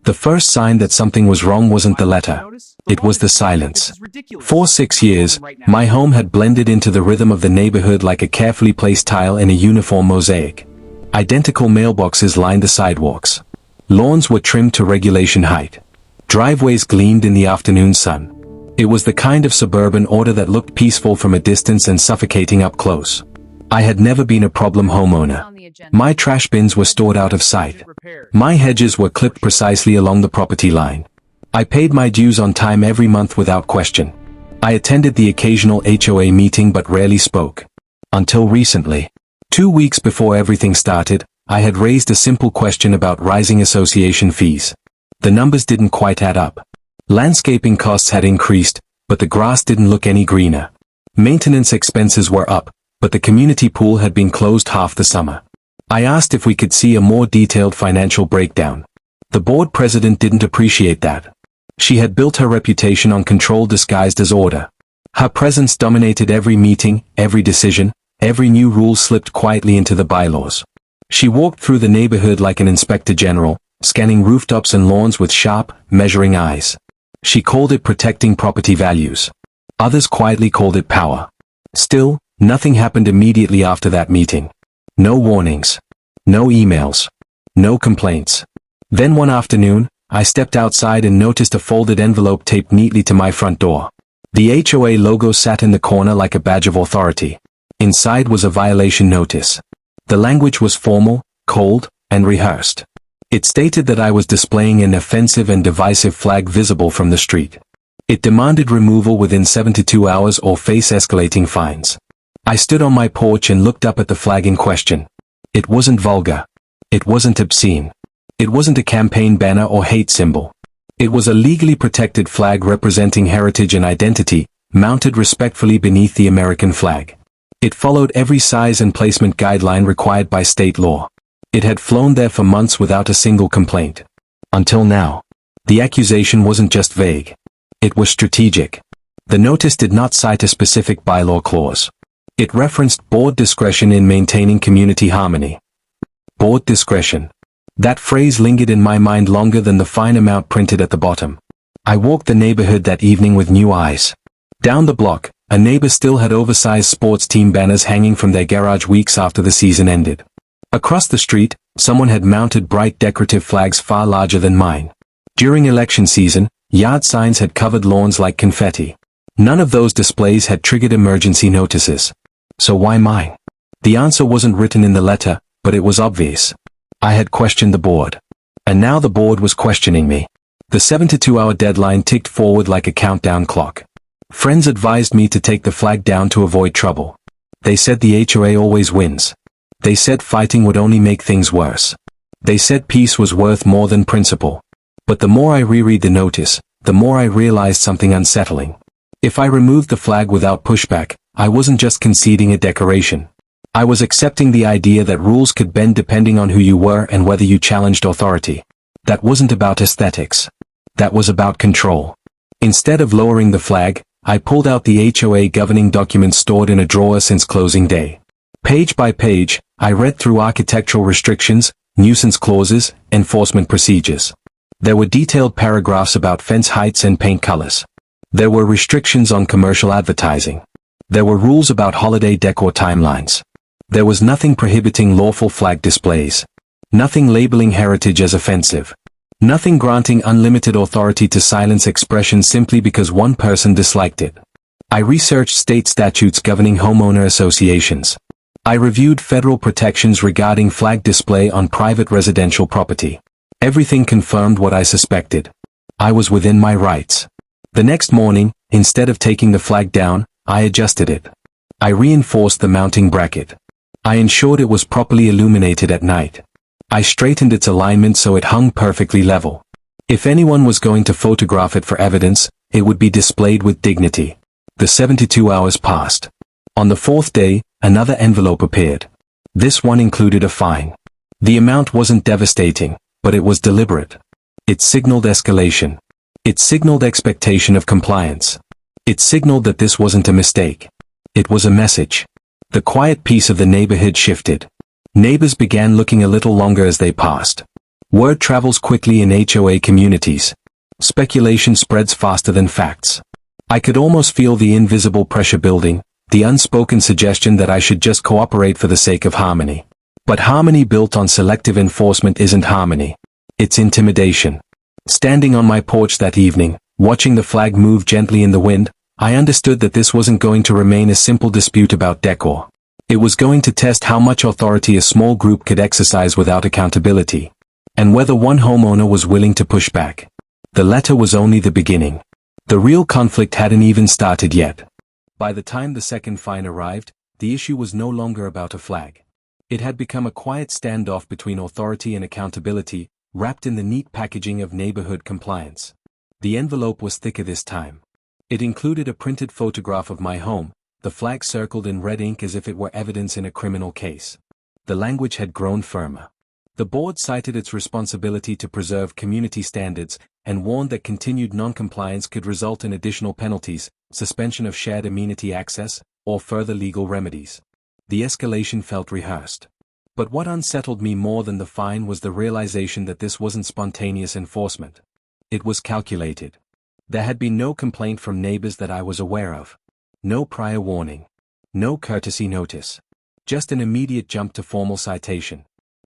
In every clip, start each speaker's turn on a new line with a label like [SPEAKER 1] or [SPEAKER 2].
[SPEAKER 1] The first sign that something was wrong wasn't the letter. It was the silence. For 6 years, my home had blended into the rhythm of the neighborhood like a carefully placed tile in a uniform mosaic. Identical mailboxes lined the sidewalks. Lawns were trimmed to regulation height. Driveways gleamed in the afternoon sun. It was the kind of suburban order that looked peaceful from a distance and suffocating up close. I had never been a problem homeowner. My trash bins were stored out of sight. My hedges were clipped precisely along the property line. I paid my dues on time every month without question. I attended the occasional HOA meeting but rarely spoke. Until recently. 2 weeks before everything started, I had raised a simple question about rising association fees. The numbers didn't quite add up. Landscaping costs had increased, but the grass didn't look any greener. Maintenance expenses were up, but the community pool had been closed half the summer. I asked if we could see a more detailed financial breakdown. The board president didn't appreciate that. She had built her reputation on control disguised as order. Her presence dominated every meeting, every decision, every new rule slipped quietly into the bylaws. She walked through the neighborhood like an inspector general, scanning rooftops and lawns with sharp, measuring eyes. She called it protecting property values. Others quietly called it power. Still, nothing happened immediately after that meeting. No warnings. No emails. No complaints. Then one afternoon, I stepped outside and noticed a folded envelope taped neatly to my front door. The HOA logo sat in the corner like a badge of authority. Inside was a violation notice. The language was formal, cold, and rehearsed. It stated that I was displaying an offensive and divisive flag visible from the street. It demanded removal within 72 hours or face escalating fines. I stood on my porch and looked up at the flag in question. It wasn't vulgar. It wasn't obscene. It wasn't a campaign banner or hate symbol. It was a legally protected flag representing heritage and identity, mounted respectfully beneath the American flag. It followed every size and placement guideline required by state law. It had flown there for months without a single complaint. Until now. The accusation wasn't just vague. It was strategic. The notice did not cite a specific bylaw clause. It referenced board discretion in maintaining community harmony. Board discretion. That phrase lingered in my mind longer than the fine amount printed at the bottom. I walked the neighborhood that evening with new eyes. Down the block, a neighbor still had oversized sports team banners hanging from their garage weeks after the season ended. Across the street, someone had mounted bright decorative flags far larger than mine. During election season, yard signs had covered lawns like confetti. None of those displays had triggered emergency notices. So why mine? The answer wasn't written in the letter, but it was obvious. I had questioned the board. And now the board was questioning me. The 72-hour deadline ticked forward like a countdown clock. Friends advised me to take the flag down to avoid trouble. They said the HOA always wins. They said fighting would only make things worse. They said peace was worth more than principle. But the more I reread the notice, the more I realized something unsettling. If I removed the flag without pushback, I wasn't just conceding a decoration. I was accepting the idea that rules could bend depending on who you were and whether you challenged authority. That wasn't about aesthetics. That was about control. Instead of lowering the flag, I pulled out the HOA governing documents stored in a drawer since closing day. Page by page, I read through architectural restrictions, nuisance clauses, enforcement procedures. There were detailed paragraphs about fence heights and paint colors. There were restrictions on commercial advertising. There were rules about holiday decor timelines. There was nothing prohibiting lawful flag displays. Nothing labeling heritage as offensive. Nothing granting unlimited authority to silence expression simply because one person disliked it. I researched state statutes governing homeowner associations. I reviewed federal protections regarding flag display on private residential property. Everything confirmed what I suspected. I was within my rights. The next morning, instead of taking the flag down, I adjusted it. I reinforced the mounting bracket. I ensured it was properly illuminated at night. I straightened its alignment so it hung perfectly level. If anyone was going to photograph it for evidence, it would be displayed with dignity. The 72 hours passed. On the fourth day, another envelope appeared. This one included a fine. The amount wasn't devastating, but it was deliberate. It signaled escalation. It signaled expectation of compliance. It signaled that this wasn't a mistake. It was a message. The quiet peace of the neighborhood shifted. Neighbors began looking a little longer as they passed. Word travels quickly in HOA communities. Speculation spreads faster than facts. I could almost feel the invisible pressure building, the unspoken suggestion that I should just cooperate for the sake of harmony. But harmony built on selective enforcement isn't harmony. It's intimidation. Standing on my porch that evening, watching the flag move gently in the wind, I understood that this wasn't going to remain a simple dispute about decor. It was going to test how much authority a small group could exercise without accountability, and whether one homeowner was willing to push back. The letter was only the beginning. The real conflict hadn't even started yet. By the time the second fine arrived, the issue was no longer about a flag. It had become a quiet standoff between authority and accountability, wrapped in the neat packaging of neighborhood compliance. The envelope was thicker this time. It included a printed photograph of my home, the flag circled in red ink as if it were evidence in a criminal case. The language had grown firmer. The board cited its responsibility to preserve community standards and warned that continued non-compliance could result in additional penalties, suspension of shared amenity access, or further legal remedies. The escalation felt rehearsed. But what unsettled me more than the fine was the realization that this wasn't spontaneous enforcement. It was calculated. There had been no complaint from neighbors that I was aware of. No prior warning. No courtesy notice. Just an immediate jump to formal citation.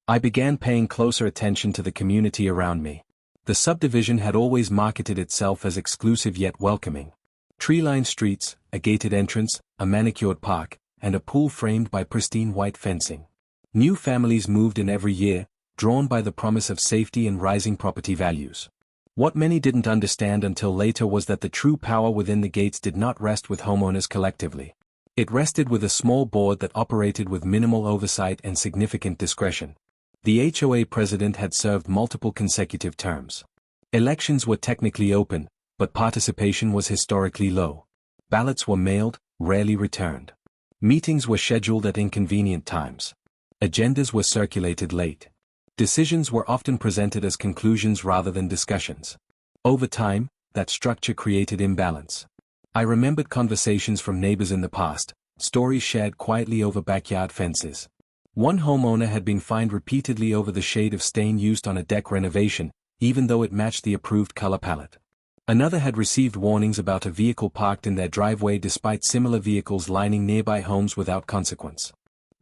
[SPEAKER 1] I began paying closer attention to the community around me. The subdivision had always marketed itself as exclusive yet welcoming. Tree-lined streets, a gated entrance, a manicured park, and a pool framed by pristine white fencing. New families moved in every year, drawn by the promise of safety and rising property values. What many didn't understand until later was that the true power within the gates did not rest with homeowners collectively. It rested with a small board that operated with minimal oversight and significant discretion. The HOA president had served multiple consecutive terms. Elections were technically open, but participation was historically low. Ballots were mailed, rarely returned. Meetings were scheduled at inconvenient times. Agendas were circulated late. Decisions were often presented as conclusions rather than discussions. Over time, that structure created imbalance. I remembered conversations from neighbors in the past, stories shared quietly over backyard fences. One homeowner had been fined repeatedly over the shade of stain used on a deck renovation, even though it matched the approved color palette. Another had received warnings about a vehicle parked in their driveway despite similar vehicles lining nearby homes without consequence.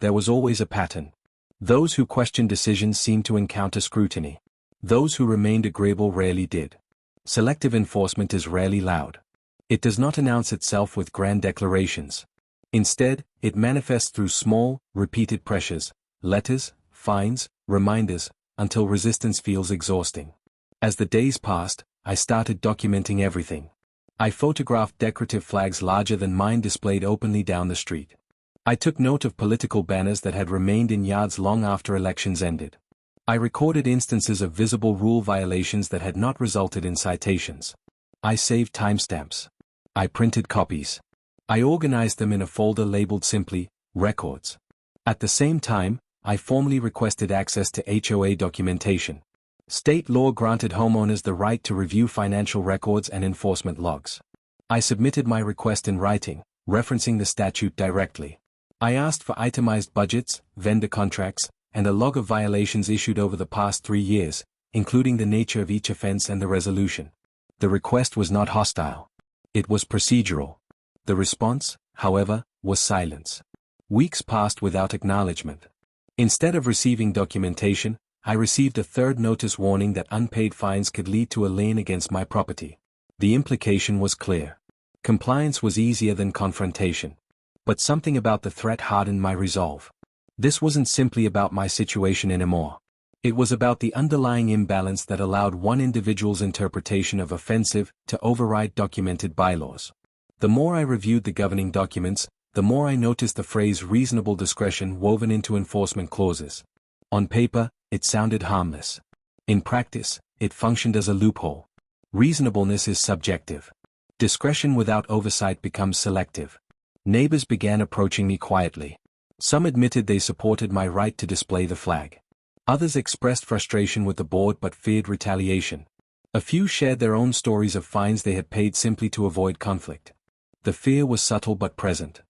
[SPEAKER 1] There was always a pattern. Those who questioned decisions seemed to encounter scrutiny. Those who remained agreeable rarely did. Selective enforcement is rarely loud. It does not announce itself with grand declarations. Instead, it manifests through small, repeated pressures, letters, fines, reminders, until resistance feels exhausting. As the days passed, I started documenting everything. I photographed decorative flags larger than mine displayed openly down the street. I took note of political banners that had remained in yards long after elections ended. I recorded instances of visible rule violations that had not resulted in citations. I saved timestamps. I printed copies. I organized them in a folder labeled simply, Records. At the same time, I formally requested access to HOA documentation. State law granted homeowners the right to review financial records and enforcement logs. I submitted my request in writing, referencing the statute directly. I asked for itemized budgets, vendor contracts, and a log of violations issued over the past 3 years, including the nature of each offense and the resolution. The request was not hostile. It was procedural. The response, however, was silence. Weeks passed without acknowledgement. Instead of receiving documentation, I received a third notice warning that unpaid fines could lead to a lien against my property. The implication was clear. Compliance was easier than confrontation. But something about the threat hardened my resolve. This wasn't simply about my situation anymore. It was about the underlying imbalance that allowed one individual's interpretation of offensive to override documented bylaws. The more I reviewed the governing documents, the more I noticed the phrase reasonable discretion woven into enforcement clauses. On paper, it sounded harmless. In practice, it functioned as a loophole. Reasonableness is subjective. Discretion without oversight becomes selective. Neighbors began approaching me quietly. Some admitted they supported my right to display the flag. Others expressed frustration with the board but feared retaliation. A few shared their own stories of fines they had paid simply to avoid conflict. The fear was subtle but present.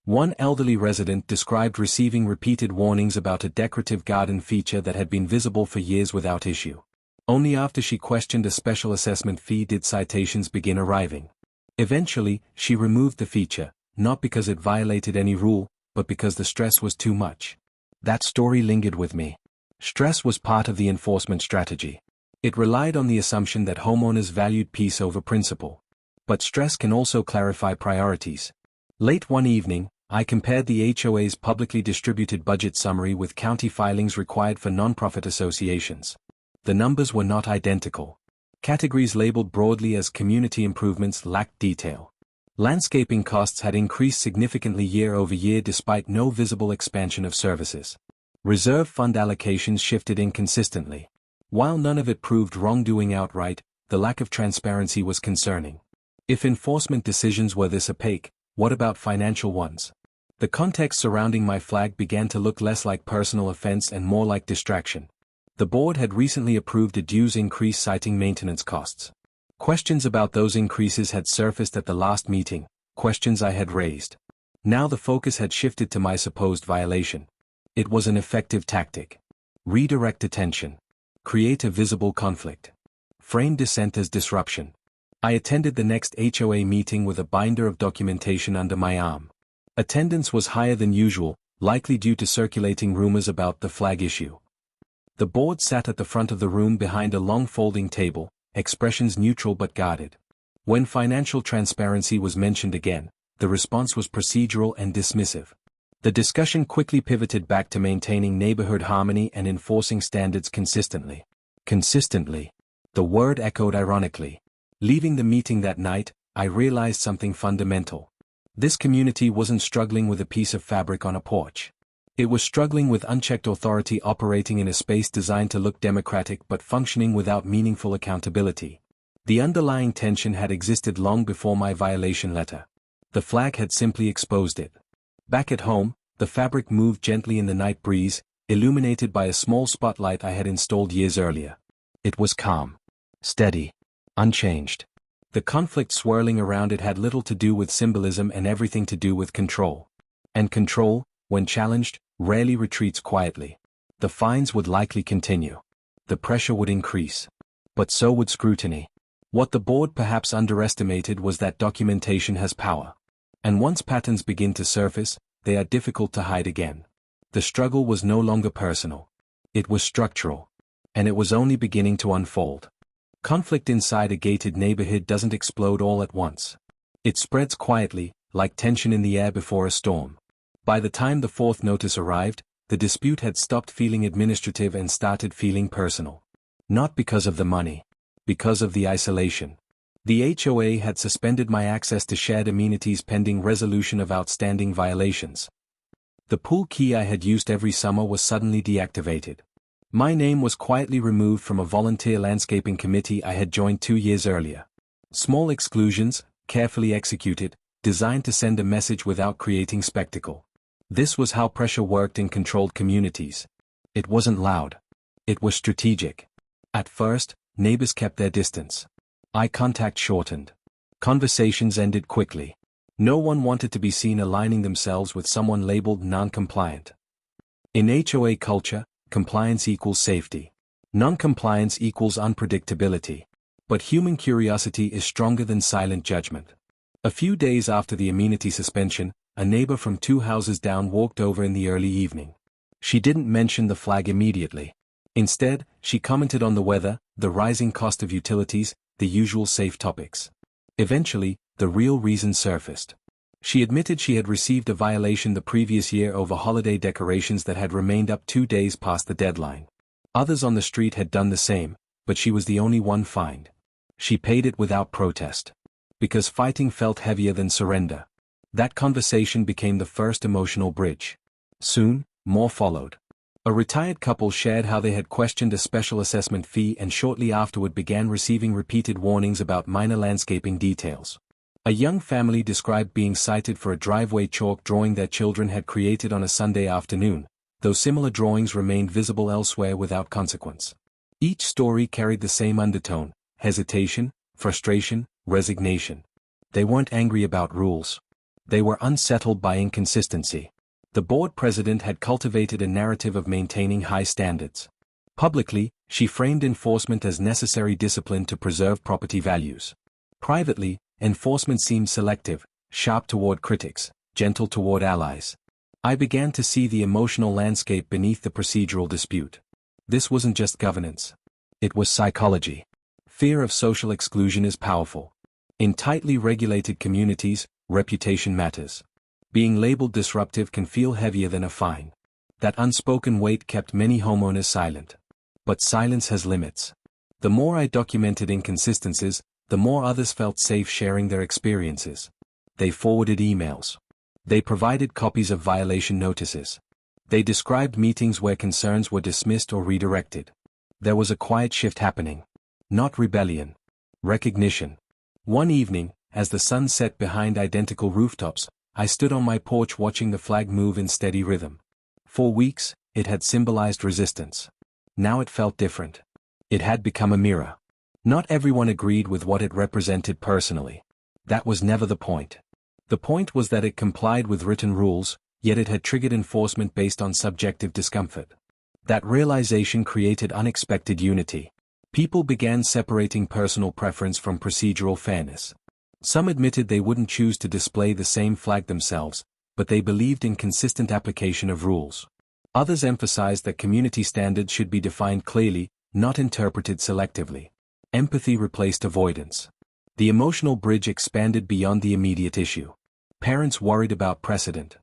[SPEAKER 1] One elderly resident described receiving repeated warnings about a decorative garden feature that had been visible for years without issue. Only after she questioned a special assessment fee did citations begin arriving. Eventually, she removed the feature, not because it violated any rule, but because the stress was too much. That story lingered with me. Stress was part of the enforcement strategy. It relied on the assumption that homeowners valued peace over principle. But stress can also clarify priorities. Late one evening, I compared the HOA's publicly distributed budget summary with county filings required for nonprofit associations. The numbers were not identical. Categories labeled broadly as community improvements lacked detail. Landscaping costs had increased significantly year over year despite no visible expansion of services. Reserve fund allocations shifted inconsistently. While none of it proved wrongdoing outright, the lack of transparency was concerning. If enforcement decisions were this opaque, what about financial ones? The context surrounding my flag began to look less like personal offense and more like distraction. The board had recently approved a dues increase citing maintenance costs. Questions about those increases had surfaced at the last meeting, questions I had raised. Now the focus had shifted to my supposed violation. It was an effective tactic. Redirect attention. Create a visible conflict. Frame dissent as disruption. I attended the next HOA meeting with a binder of documentation under my arm. Attendance was higher than usual, likely due to circulating rumors about the flag issue. The board sat at the front of the room behind a long folding table, expressions neutral but guarded. When financial transparency was mentioned again, the response was procedural and dismissive. The discussion quickly pivoted back to maintaining neighborhood harmony and enforcing standards consistently. Consistently. The word echoed ironically. Leaving the meeting that night, I realized something fundamental. This community wasn't struggling with a piece of fabric on a porch. It was struggling with unchecked authority operating in a space designed to look democratic but functioning without meaningful accountability. The underlying tension had existed long before my violation letter. The flag had simply exposed it. Back at home, the fabric moved gently in the night breeze, illuminated by a small spotlight I had installed years earlier. It was calm. Steady. Unchanged. The conflict swirling around it had little to do with symbolism and everything to do with control. And control, when challenged, rarely retreats quietly. The fines would likely continue. The pressure would increase. But so would scrutiny. What the board perhaps underestimated was that documentation has power. And once patterns begin to surface, they are difficult to hide again. The struggle was no longer personal. It was structural. And it was only beginning to unfold. Conflict inside a gated neighborhood doesn't explode all at once. It spreads quietly, like tension in the air before a storm. By the time the fourth notice arrived, the dispute had stopped feeling administrative and started feeling personal. Not because of the money. Because of the isolation. The HOA had suspended my access to shared amenities pending resolution of outstanding violations. The pool key I had used every summer was suddenly deactivated. My name was quietly removed from a volunteer landscaping committee I had joined 2 years earlier. Small exclusions, carefully executed, designed to send a message without creating spectacle. This was how pressure worked in controlled communities. It wasn't loud. It was strategic. At first, neighbors kept their distance. Eye contact shortened. Conversations ended quickly. No one wanted to be seen aligning themselves with someone labeled non-compliant. In HOA culture, compliance equals safety. Non-compliance equals unpredictability. But human curiosity is stronger than silent judgment. A few days after the amenity suspension, a neighbor from 2 houses down walked over in the early evening. She didn't mention the flag immediately. Instead, she commented on the weather, the rising cost of utilities, the usual safe topics. Eventually, the real reason surfaced. She admitted she had received a violation the previous year over holiday decorations that had remained up 2 days past the deadline. Others on the street had done the same, but she was the only one fined. She paid it without protest. Because fighting felt heavier than surrender. That conversation became the first emotional bridge. Soon, more followed. A retired couple shared how they had questioned a special assessment fee and shortly afterward began receiving repeated warnings about minor landscaping details. A young family described being cited for a driveway chalk drawing their children had created on a Sunday afternoon, though similar drawings remained visible elsewhere without consequence. Each story carried the same undertone: hesitation, frustration, resignation. They weren't angry about rules. They were unsettled by inconsistency. The board president had cultivated a narrative of maintaining high standards. Publicly, she framed enforcement as necessary discipline to preserve property values. Privately, enforcement seemed selective, sharp toward critics, gentle toward allies. I began to see the emotional landscape beneath the procedural dispute. This wasn't just governance. It was psychology. Fear of social exclusion is powerful. In tightly regulated communities, reputation matters. Being labeled disruptive can feel heavier than a fine. That unspoken weight kept many homeowners silent. But silence has limits. The more I documented inconsistencies, the more others felt safe sharing their experiences. They forwarded emails. They provided copies of violation notices. They described meetings where concerns were dismissed or redirected. There was a quiet shift happening. Not rebellion. Recognition. One evening, as the sun set behind identical rooftops, I stood on my porch watching the flag move in steady rhythm. For weeks, it had symbolized resistance. Now it felt different. It had become a mirror. Not everyone agreed with what it represented personally. That was never the point. The point was that it complied with written rules, yet it had triggered enforcement based on subjective discomfort. That realization created unexpected unity. People began separating personal preference from procedural fairness. Some admitted they wouldn't choose to display the same flag themselves, but they believed in consistent application of rules. Others emphasized that community standards should be defined clearly, not interpreted selectively. Empathy replaced avoidance. The emotional bridge expanded beyond the immediate issue. Parents worried about precedent.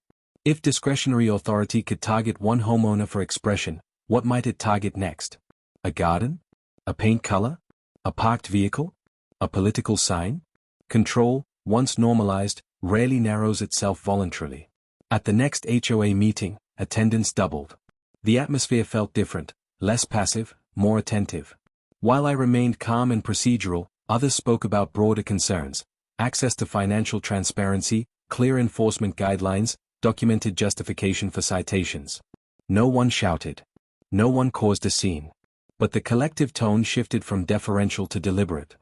[SPEAKER 1] If discretionary authority could target one homeowner for expression, what might it target next? A garden? A paint color? A parked vehicle? A political sign? Control, once normalized, rarely narrows itself voluntarily. At the next HOA meeting, attendance doubled. The atmosphere felt different, less passive, more attentive. While I remained calm and procedural, others spoke about broader concerns: access to financial transparency, clear enforcement guidelines, documented justification for citations. No one shouted. No one caused a scene. But the collective tone shifted from deferential to deliberate.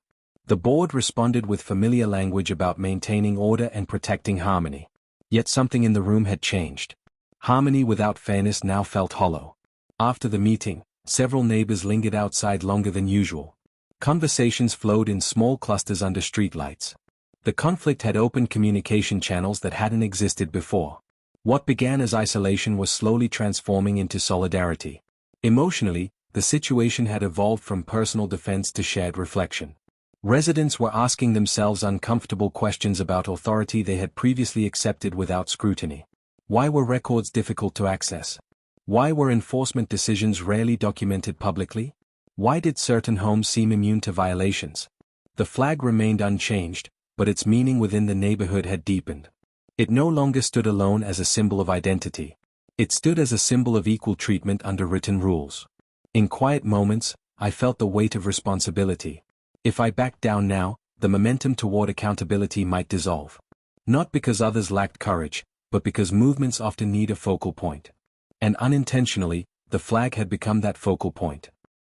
[SPEAKER 1] The board responded with familiar language about maintaining order and protecting harmony. Yet something in the room had changed. Harmony without fairness now felt hollow. After the meeting, several neighbors lingered outside longer than usual. Conversations flowed in small clusters under streetlights. The conflict had opened communication channels that hadn't existed before. What began as isolation was slowly transforming into solidarity. Emotionally, the situation had evolved from personal defense to shared reflection. Residents were asking themselves uncomfortable questions about authority they had previously accepted without scrutiny. Why were records difficult to access? Why were enforcement decisions rarely documented publicly? Why did certain homes seem immune to violations? The flag remained unchanged, but its meaning within the neighborhood had deepened. It no longer stood alone as a symbol of identity. It stood as a symbol of equal treatment under written rules. In quiet moments, I felt the weight of responsibility. If I backed down now, the momentum toward accountability might dissolve. Not because others lacked courage, but because movements often need a focal point. And unintentionally, the flag had become that focal point.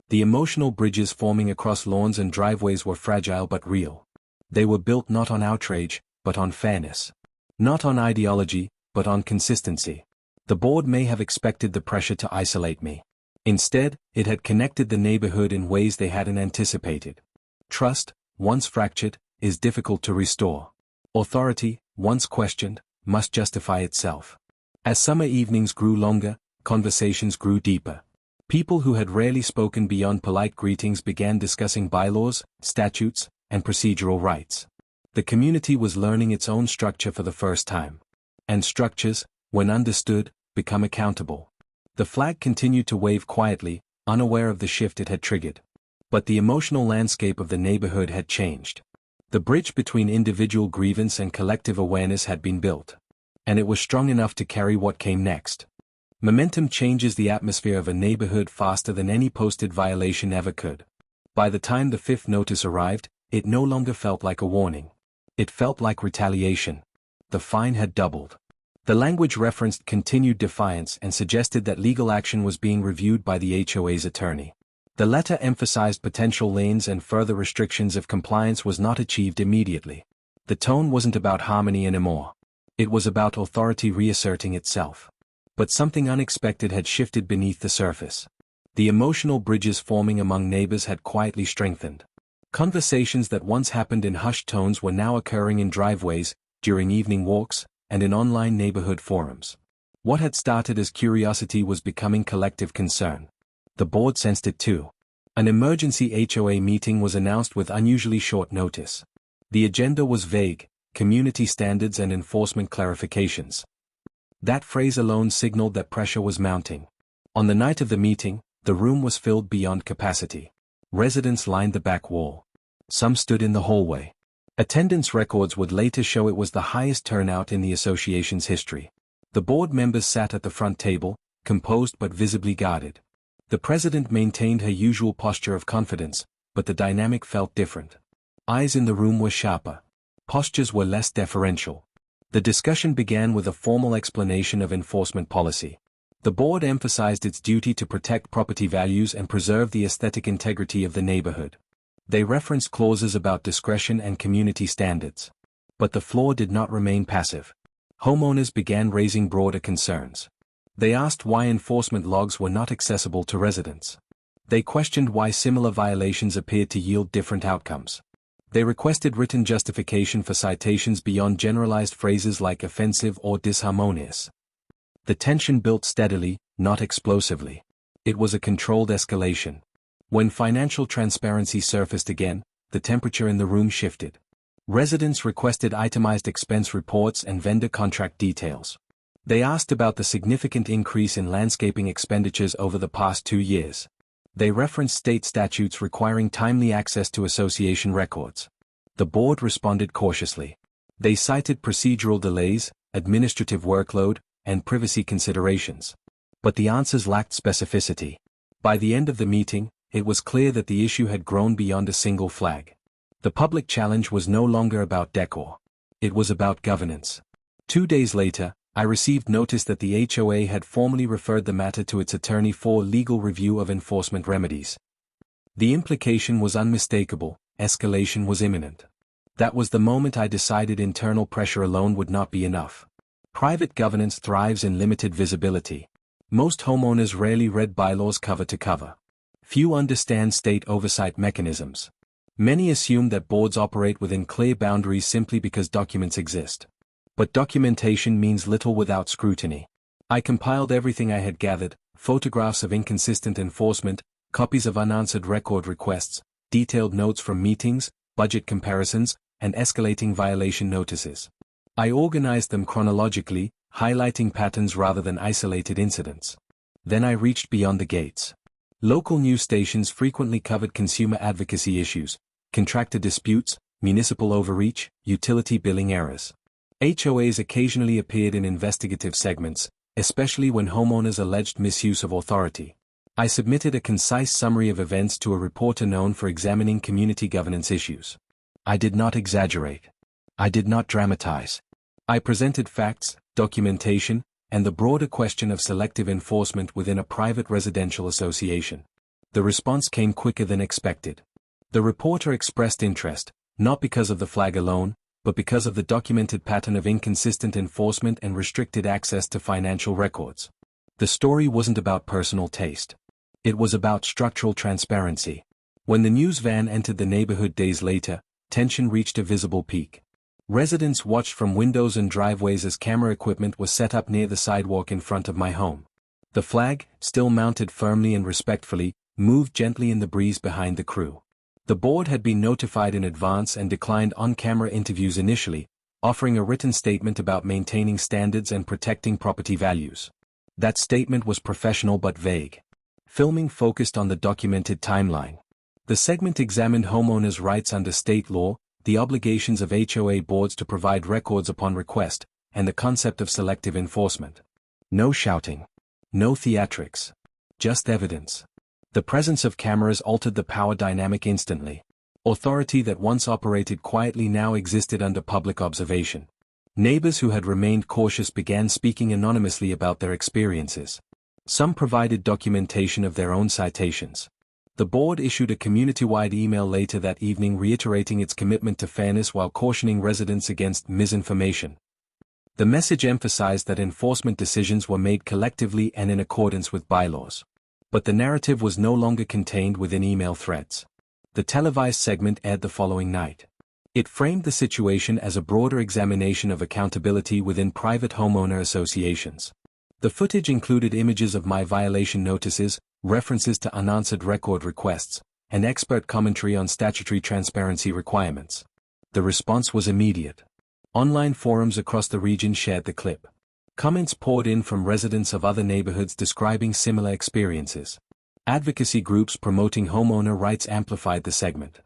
[SPEAKER 1] The emotional bridges forming across lawns and driveways were fragile but real. They were built not on outrage, but on fairness. Not on ideology, but on consistency. The board may have expected the pressure to isolate me. Instead, it had connected the neighborhood in ways they hadn't anticipated. Trust, once fractured, is difficult to restore. Authority, once questioned, must justify itself. As summer evenings grew longer, conversations grew deeper. People who had rarely spoken beyond polite greetings began discussing bylaws, statutes, and procedural rights. The community was learning its own structure for the first time. And structures, when understood, become accountable. The flag continued to wave quietly, unaware of the shift it had triggered. But the emotional landscape of the neighborhood had changed. The bridge between individual grievance and collective awareness had been built. And it was strong enough to carry what came next. Momentum changes the atmosphere of a neighborhood faster than any posted violation ever could. By the time the fifth notice arrived, it no longer felt like a warning. It felt like retaliation. The fine had doubled. The language referenced continued defiance and suggested that legal action was being reviewed by the HOA's attorney. The letter emphasized potential liens and further restrictions if compliance was not achieved immediately. The tone wasn't about harmony anymore. It was about authority reasserting itself. But something unexpected had shifted beneath the surface. The emotional bridges forming among neighbors had quietly strengthened. Conversations that once happened in hushed tones were now occurring in driveways, during evening walks, and in online neighborhood forums. What had started as curiosity was becoming collective concern. The board sensed it too. An emergency HOA meeting was announced with unusually short notice. The agenda was vague: community standards and enforcement clarifications. That phrase alone signaled that pressure was mounting. On the night of the meeting, the room was filled beyond capacity. Residents lined the back wall. Some stood in the hallway. Attendance records would later show it was the highest turnout in the association's history. The board members sat at the front table, composed but visibly guarded. The president maintained her usual posture of confidence, but the dynamic felt different. Eyes in the room were sharper. Postures were less deferential. The discussion began with a formal explanation of enforcement policy. The board emphasized its duty to protect property values and preserve the aesthetic integrity of the neighborhood. They referenced clauses about discretion and community standards. But the floor did not remain passive. Homeowners began raising broader concerns. They asked why enforcement logs were not accessible to residents. They questioned why similar violations appeared to yield different outcomes. They requested written justification for citations beyond generalized phrases like offensive or disharmonious. The tension built steadily, not explosively. It was a controlled escalation. When financial transparency surfaced again, the temperature in the room shifted. Residents requested itemized expense reports and vendor contract details. They asked about the significant increase in landscaping expenditures over the past 2 years. They referenced state statutes requiring timely access to association records. The board responded cautiously. They cited procedural delays, administrative workload, and privacy considerations. But the answers lacked specificity. By the end of the meeting, it was clear that the issue had grown beyond a single flag. The public challenge was no longer about decor. It was about governance. 2 days later, I received notice that the HOA had formally referred the matter to its attorney for legal review of enforcement remedies. The implication was unmistakable: escalation was imminent. That was the moment I decided internal pressure alone would not be enough. Private governance thrives in limited visibility. Most homeowners rarely read bylaws cover to cover. Few understand state oversight mechanisms. Many assume that boards operate within clear boundaries simply because documents exist. But documentation means little without scrutiny. I compiled everything I had gathered: photographs of inconsistent enforcement, copies of unanswered record requests, detailed notes from meetings, budget comparisons, and escalating violation notices. I organized them chronologically, highlighting patterns rather than isolated incidents. Then I reached beyond the gates. Local news stations frequently covered consumer advocacy issues, contractor disputes, municipal overreach, utility billing errors. HOAs occasionally appeared in investigative segments, especially when homeowners alleged misuse of authority. I submitted a concise summary of events to a reporter known for examining community governance issues. I did not exaggerate. I did not dramatize. I presented facts, documentation, and the broader question of selective enforcement within a private residential association. The response came quicker than expected. The reporter expressed interest, not because of the flag alone, but because of the documented pattern of inconsistent enforcement and restricted access to financial records. The story wasn't about personal taste. It was about structural transparency. When the news van entered the neighborhood days later, tension reached a visible peak. Residents watched from windows and driveways as camera equipment was set up near the sidewalk in front of my home. The flag, still mounted firmly and respectfully, moved gently in the breeze behind the crew. The board had been notified in advance and declined on-camera interviews initially, offering a written statement about maintaining standards and protecting property values. That statement was professional but vague. Filming focused on the documented timeline. The segment examined homeowners' rights under state law, the obligations of HOA boards to provide records upon request, and the concept of selective enforcement. No shouting. No theatrics. Just evidence. The presence of cameras altered the power dynamic instantly. Authority that once operated quietly now existed under public observation. Neighbors who had remained cautious began speaking anonymously about their experiences. Some provided documentation of their own citations. The board issued a community-wide email later that evening reiterating its commitment to fairness while cautioning residents against misinformation. The message emphasized that enforcement decisions were made collectively and in accordance with bylaws. But the narrative was no longer contained within email threads. The televised segment aired the following night. It framed the situation as a broader examination of accountability within private homeowner associations. The footage included images of my violation notices, references to unanswered record requests, and expert commentary on statutory transparency requirements. The response was immediate. Online forums across the region shared the clip. Comments poured in from residents of other neighborhoods describing similar experiences. Advocacy groups promoting homeowner rights amplified the segment.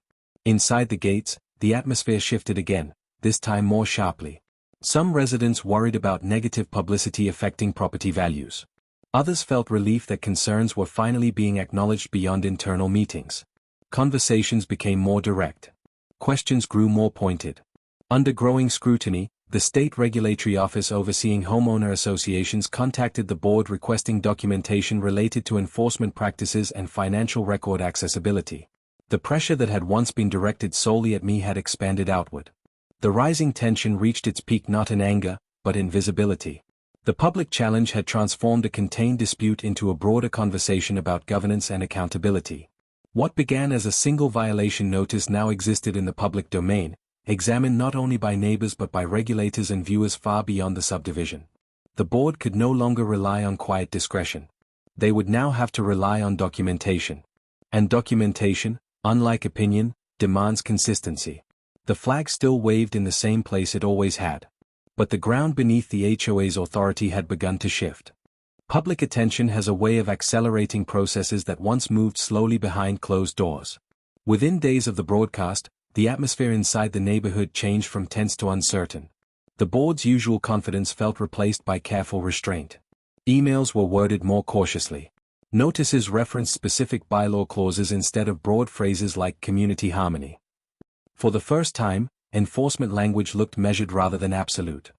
[SPEAKER 1] Inside the gates, the atmosphere shifted again, this time more sharply. Some residents worried about negative publicity affecting property values. Others felt relief that concerns were finally being acknowledged beyond internal meetings. Conversations became more direct. Questions grew more pointed. Under growing scrutiny, the state regulatory office overseeing homeowner associations contacted the board requesting documentation related to enforcement practices and financial record accessibility. The pressure that had once been directed solely at me had expanded outward. The rising tension reached its peak not in anger, but in visibility. The public challenge had transformed a contained dispute into a broader conversation about governance and accountability. What began as a single violation notice now existed in the public domain, examined not only by neighbors but by regulators and viewers far beyond the subdivision. The board could no longer rely on quiet discretion. They would now have to rely on documentation. And documentation, unlike opinion, demands consistency. The flag still waved in the same place it always had. But the ground beneath the HOA's authority had begun to shift. Public attention has a way of accelerating processes that once moved slowly behind closed doors. Within days of the broadcast, the atmosphere inside the neighborhood changed from tense to uncertain. The board's usual confidence felt replaced by careful restraint. Emails were worded more cautiously. Notices referenced specific bylaw clauses instead of broad phrases like community harmony. For the first time, enforcement language looked measured rather than absolute.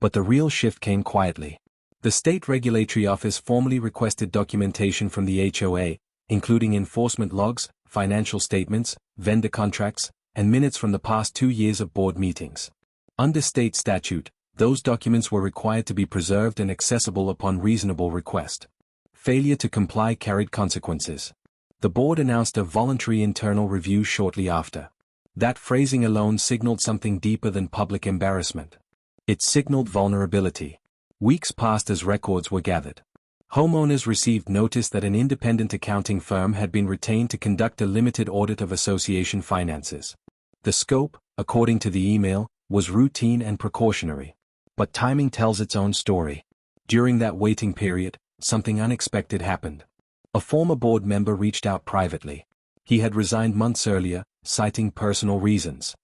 [SPEAKER 1] But the real shift came quietly. The state regulatory office formally requested documentation from the HOA, including enforcement logs, financial statements, vendor contracts, and minutes from the past 2 years of board meetings. Under state statute, those documents were required to be preserved and accessible upon reasonable request. Failure to comply carried consequences. The board announced a voluntary internal review shortly after. That phrasing alone signaled something deeper than public embarrassment. It signaled vulnerability. Weeks passed as records were gathered. Homeowners received notice that an independent accounting firm had been retained to conduct a limited audit of association finances. The scope, according to the email, was routine and precautionary. But timing tells its own story. During that waiting period, something unexpected happened. A former board member reached out privately. He had resigned months earlier, citing personal reasons.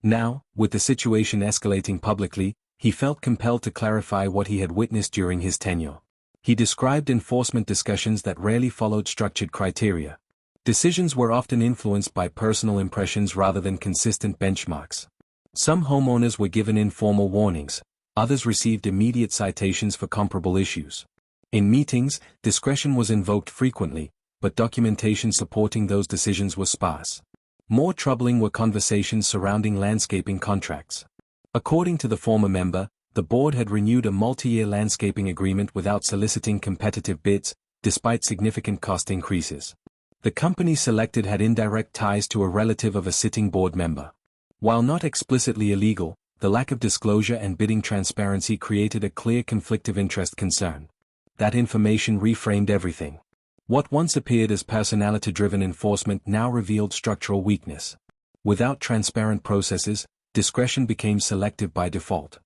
[SPEAKER 1] Now, with the situation escalating publicly, he felt compelled to clarify what he had witnessed during his tenure. He described enforcement discussions that rarely followed structured criteria. Decisions were often influenced by personal impressions rather than consistent benchmarks. Some homeowners were given informal warnings, others received immediate citations for comparable issues. In meetings, discretion was invoked frequently, but documentation supporting those decisions was sparse. More troubling were conversations surrounding landscaping contracts. According to the former member, the board had renewed a multi-year landscaping agreement without soliciting competitive bids, despite significant cost increases. The company selected had indirect ties to a relative of a sitting board member. While not explicitly illegal, the lack of disclosure and bidding transparency created a clear conflict of interest concern. That information reframed everything. What once appeared as personality-driven enforcement now revealed structural weakness. Without transparent processes, discretion became selective by default.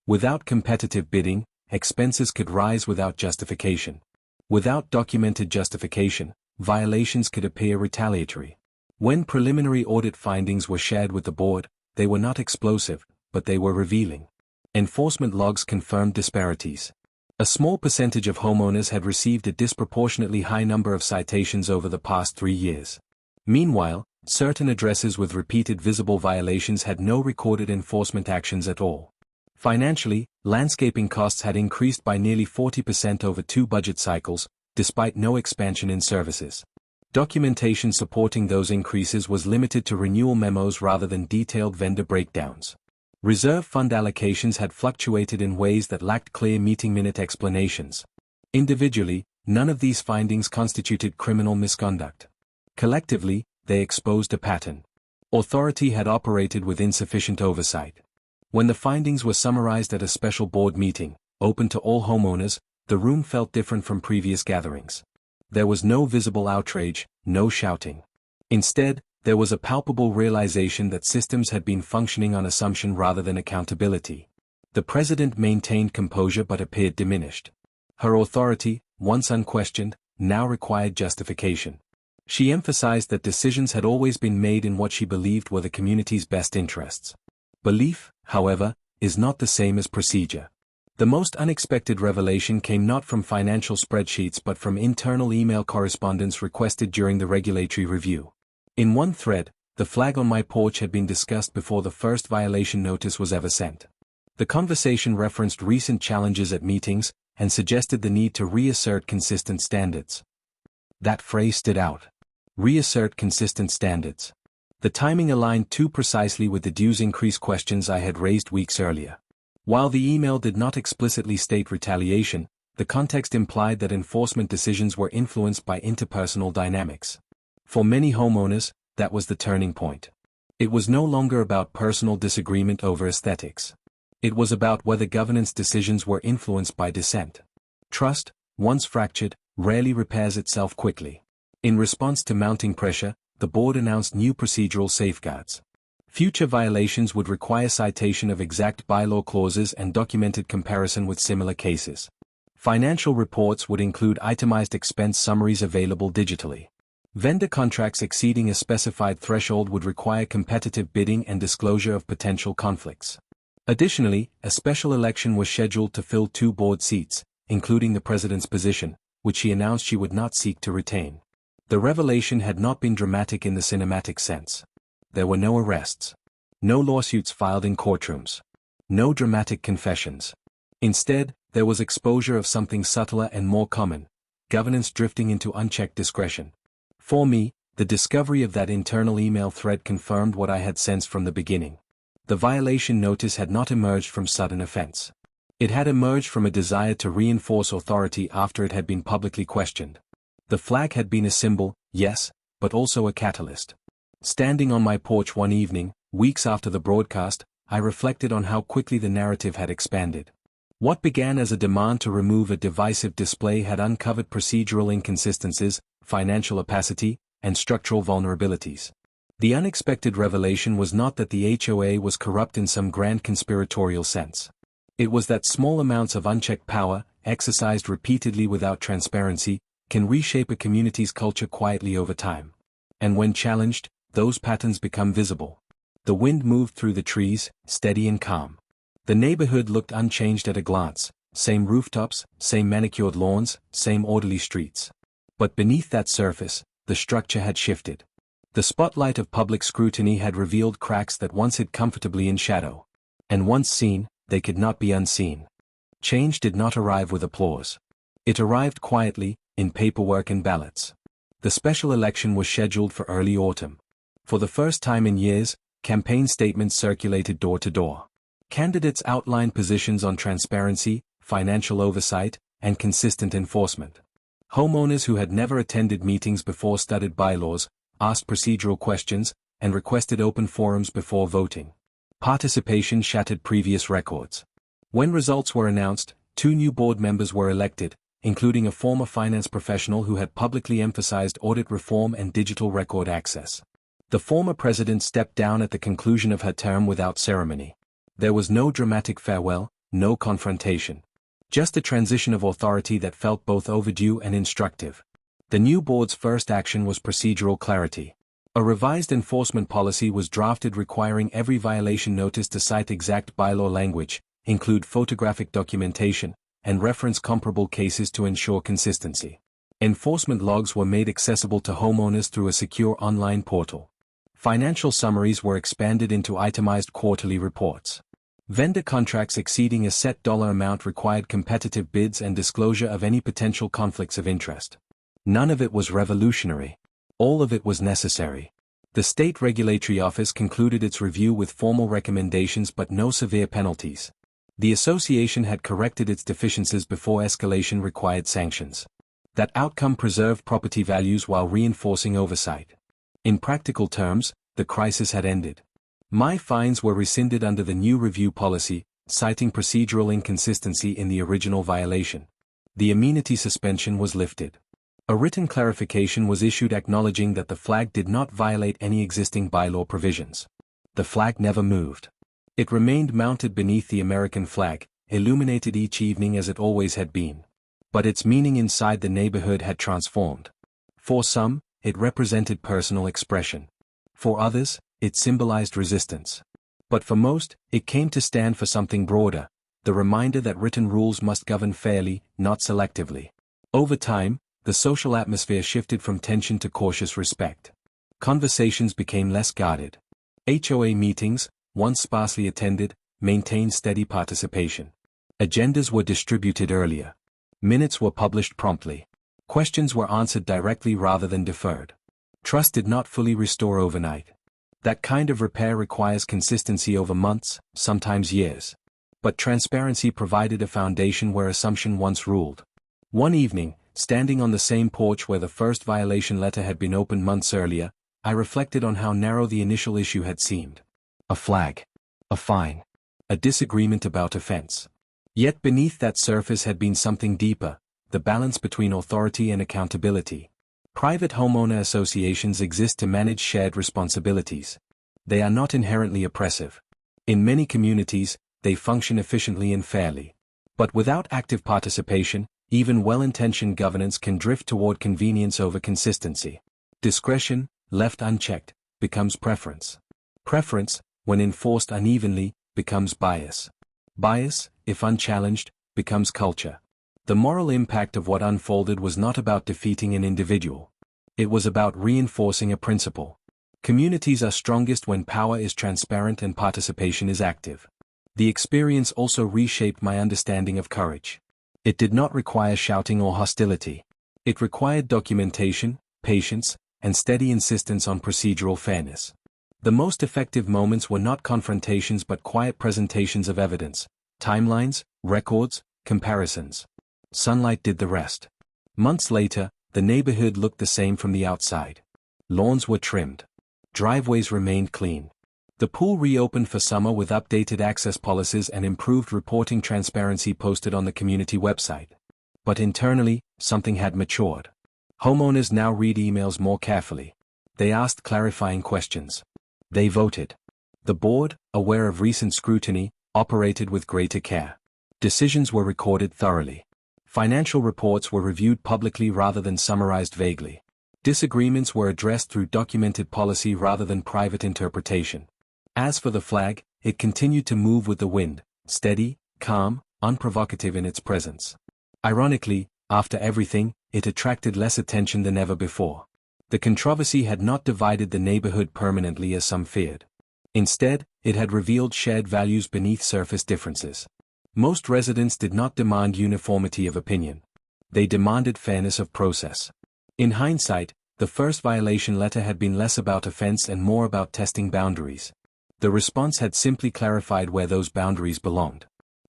[SPEAKER 1] Without competitive bidding, expenses could rise without justification. Without documented justification, violations could appear retaliatory. When preliminary audit findings were shared with the board, they were not explosive, but they were revealing. Enforcement logs confirmed disparities. A small percentage of homeowners had received a disproportionately high number of citations over the past 3 years. Meanwhile, certain addresses with repeated visible violations had no recorded enforcement actions at all. Financially, landscaping costs had increased by nearly 40% over 2 budget cycles, despite no expansion in services. Documentation supporting those increases was limited to renewal memos rather than detailed vendor breakdowns. Reserve fund allocations had fluctuated in ways that lacked clear meeting-minute explanations. Individually, none of these findings constituted criminal misconduct. Collectively, they exposed a pattern. Authority had operated with insufficient oversight. When the findings were summarized at a special board meeting, open to all homeowners, the room felt different from previous gatherings. There was no visible outrage, no shouting. Instead, there was a palpable realization that systems had been functioning on assumption rather than accountability. The president maintained composure but appeared diminished. Her authority, once unquestioned, now required justification. She emphasized that decisions had always been made in what she believed were the community's best interests. Belief, however, is not the same as procedure. The most unexpected revelation came not from financial spreadsheets but from internal email correspondence requested during the regulatory review. In one thread, the flag on my porch had been discussed before the first violation notice was ever sent. The conversation referenced recent challenges at meetings and suggested the need to reassert consistent standards. That phrase stood out. Reassert consistent standards. The timing aligned too precisely with the dues increase questions I had raised weeks earlier. While the email did not explicitly state retaliation, the context implied that enforcement decisions were influenced by interpersonal dynamics. For many homeowners, that was the turning point. It was no longer about personal disagreement over aesthetics. It was about whether governance decisions were influenced by dissent. Trust, once fractured, rarely repairs itself quickly. In response to mounting pressure, the board announced new procedural safeguards. Future violations would require citation of exact bylaw clauses and documented comparison with similar cases. Financial reports would include itemized expense summaries available digitally. Vendor contracts exceeding a specified threshold would require competitive bidding and disclosure of potential conflicts. Additionally, a special election was scheduled to fill 2 board seats, including the president's position, which she announced she would not seek to retain. The revelation had not been dramatic in the cinematic sense. There were no arrests. No lawsuits filed in courtrooms. No dramatic confessions. Instead, there was exposure of something subtler and more common: governance drifting into unchecked discretion. For me, the discovery of that internal email thread confirmed what I had sensed from the beginning. The violation notice had not emerged from sudden offense. It had emerged from a desire to reinforce authority after it had been publicly questioned. The flag had been a symbol, yes, but also a catalyst. Standing on my porch one evening, weeks after the broadcast, I reflected on how quickly the narrative had expanded. What began as a demand to remove a divisive display had uncovered procedural inconsistencies, financial opacity, and structural vulnerabilities. The unexpected revelation was not that the HOA was corrupt in some grand conspiratorial sense. It was that small amounts of unchecked power, exercised repeatedly without transparency, can reshape a community's culture quietly over time. And when challenged, those patterns become visible. The wind moved through the trees, steady and calm. The neighborhood looked unchanged at a glance: same rooftops, same manicured lawns, same orderly streets. But beneath that surface, the structure had shifted. The spotlight of public scrutiny had revealed cracks that once hid comfortably in shadow. And once seen, they could not be unseen. Change did not arrive with applause. It arrived quietly, in paperwork and ballots. The special election was scheduled for early autumn. For the first time in years, campaign statements circulated door to door. Candidates outlined positions on transparency, financial oversight, and consistent enforcement. Homeowners who had never attended meetings before studied bylaws, asked procedural questions, and requested open forums before voting. Participation shattered previous records. When results were announced, 2 new board members were elected, including a former finance professional who had publicly emphasized audit reform and digital record access. The former president stepped down at the conclusion of her term without ceremony. There was no dramatic farewell, no confrontation. Just a transition of authority that felt both overdue and instructive. The new board's first action was procedural clarity. A revised enforcement policy was drafted requiring every violation notice to cite exact bylaw language, include photographic documentation, and reference comparable cases to ensure consistency. Enforcement logs were made accessible to homeowners through a secure online portal. Financial summaries were expanded into itemized quarterly reports. Vendor contracts exceeding a set dollar amount required competitive bids and disclosure of any potential conflicts of interest. None of it was revolutionary. All of it was necessary. The state regulatory office concluded its review with formal recommendations but no severe penalties. The association had corrected its deficiencies before escalation required sanctions. That outcome preserved property values while reinforcing oversight. In practical terms, the crisis had ended. My fines were rescinded under the new review policy, citing procedural inconsistency in the original violation. The amenity suspension was lifted. A written clarification was issued acknowledging that the flag did not violate any existing bylaw provisions. The flag never moved. It remained mounted beneath the American flag, illuminated each evening as it always had been. But its meaning inside the neighborhood had transformed. For some, it represented personal expression. For others, it symbolized resistance. But for most, it came to stand for something broader, the reminder that written rules must govern fairly, not selectively. Over time, the social atmosphere shifted from tension to cautious respect. Conversations became less guarded. HOA meetings, once sparsely attended, maintained steady participation. Agendas were distributed earlier. Minutes were published promptly. Questions were answered directly rather than deferred. Trust did not fully restore overnight. That kind of repair requires consistency over months, sometimes years. But transparency provided a foundation where assumption once ruled. One evening, standing on the same porch where the first violation letter had been opened months earlier, I reflected on how narrow the initial issue had seemed. A flag. A fine. A disagreement about offense. Yet beneath that surface had been something deeper, the balance between authority and accountability. Private homeowner associations exist to manage shared responsibilities. They are not inherently oppressive. In many communities, they function efficiently and fairly. But without active participation, even well-intentioned governance can drift toward convenience over consistency. Discretion, left unchecked, becomes preference. Preference, when enforced unevenly, becomes bias. Bias, if unchallenged, becomes culture. The moral impact of what unfolded was not about defeating an individual. It was about reinforcing a principle. Communities are strongest when power is transparent and participation is active. The experience also reshaped my understanding of courage. It did not require shouting or hostility. It required documentation, patience, and steady insistence on procedural fairness. The most effective moments were not confrontations but quiet presentations of evidence, timelines, records, comparisons. Sunlight did the rest. Months later, the neighborhood looked the same from the outside. Lawns were trimmed. Driveways remained clean. The pool reopened for summer with updated access policies and improved reporting transparency posted on the community website. But internally, something had matured. Homeowners now read emails more carefully. They asked clarifying questions. They voted. The board, aware of recent scrutiny, operated with greater care. Decisions were recorded thoroughly. Financial reports were reviewed publicly rather than summarized vaguely. Disagreements were addressed through documented policy rather than private interpretation. As for the flag, it continued to move with the wind, steady, calm, unprovocative in its presence. Ironically, after everything, it attracted less attention than ever before. The controversy had not divided the neighborhood permanently as some feared. Instead, it had revealed shared values beneath surface differences. Most residents did not demand uniformity of opinion. They demanded fairness of process. In hindsight, the first violation letter had been less about offense and more about testing boundaries. The response had simply clarified where those boundaries belonged.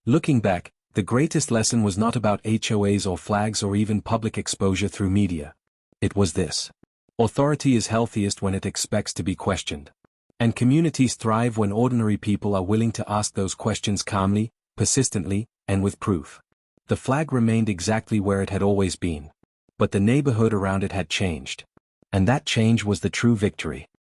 [SPEAKER 1] Looking back, the greatest lesson was not about HOAs or flags or even public exposure through media. It was this. Authority is healthiest when it expects to be questioned. And communities thrive when ordinary people are willing to ask those questions calmly, persistently, and with proof. The flag remained exactly where it had always been. But the neighborhood around it had changed. And that change was the true victory.